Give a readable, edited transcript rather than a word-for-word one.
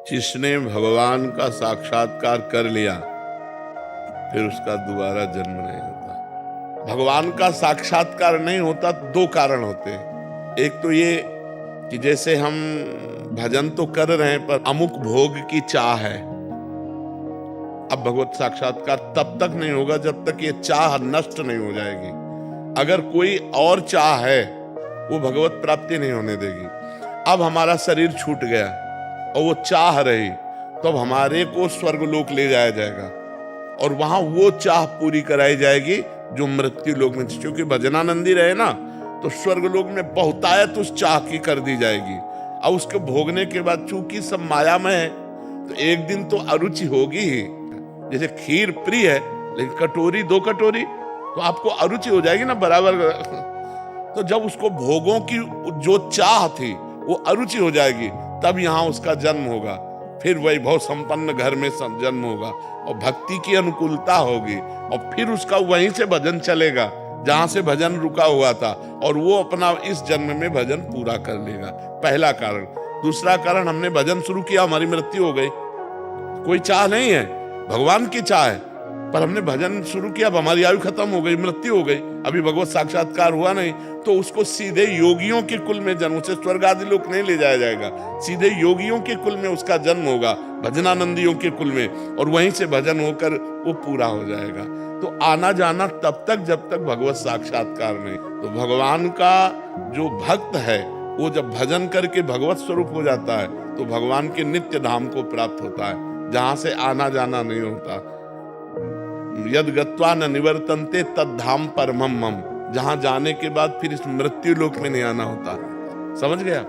जिसने भगवान का साक्षात्कार कर लिया फिर उसका दोबारा जन्म नहीं होता। भगवान का साक्षात्कार नहीं होता, दो कारण होते हैं। एक तो ये कि जैसे हम भजन तो कर रहे हैं पर अमुक भोग की चाह है। अब भगवत साक्षात्कार तब तक नहीं होगा जब तक ये चाह नष्ट नहीं हो जाएगी। अगर कोई और चाह है वो भगवत प्राप्ति नहीं होने देगी। अब हमारा शरीर छूट गया और वो चाह रही तो अब हमारे को स्वर्गलोक ले जाया जाएगा और वहां वो चाह पूरी कराई जाएगी जो मृत्यु लोक में थी। क्योंकि भजनानंदी रहे ना तो स्वर्गलोक में बहुतायत उस चाह की कर दी जाएगी। अब उसके भोगने के बाद चूंकि सब मायामय है तो एक दिन तो अरुचि होगी ही। जैसे खीर प्रिय है लेकिन कटोरी दो कटोरी तो आपको अरुचि हो जाएगी ना बराबर। तो जब उसको भोगों की जो चाह थी वो अरुचि हो जाएगी तब यहाँ उसका जन्म होगा। फिर वैभव संपन्न घर में जन्म होगा और भक्ति की अनुकूलता होगी और फिर उसका वहीं से भजन चलेगा जहां से भजन रुका हुआ था और वो अपना इस जन्म में भजन पूरा कर लेगा। पहला कारण। दूसरा कारण, हमने भजन शुरू किया हमारी मृत्यु हो गई, कोई चाह नहीं है, भगवान की चाह है, पर हमने भजन शुरू किया, अब हमारी आयु खत्म हो गई, मृत्यु हो गई, अभी भगवत साक्षात्कार हुआ नहीं, तो उसको सीधे योगियों के कुल में जन्म, उसे स्वर्ग आदि लोक नहीं ले जाया जाएगा, सीधे योगियों के कुल में उसका जन्म होगा, भजनानंदियों के कुल में, और वहीं से भजन होकर वो पूरा हो जाएगा। तो आना जाना तब तक जब तक भगवत साक्षात्कार नहीं। तो भगवान का जो भक्त है वो जब भजन करके भगवत स्वरूप हो जाता है तो भगवान के नित्य धाम को प्राप्त होता है जहां से आना जाना नहीं होता। यद गत्वा न निवर्तन्ते तद धाम परमम मम, जहां जाने के बाद फिर इस मृत्यु लोक में नहीं आना होता। समझ गया?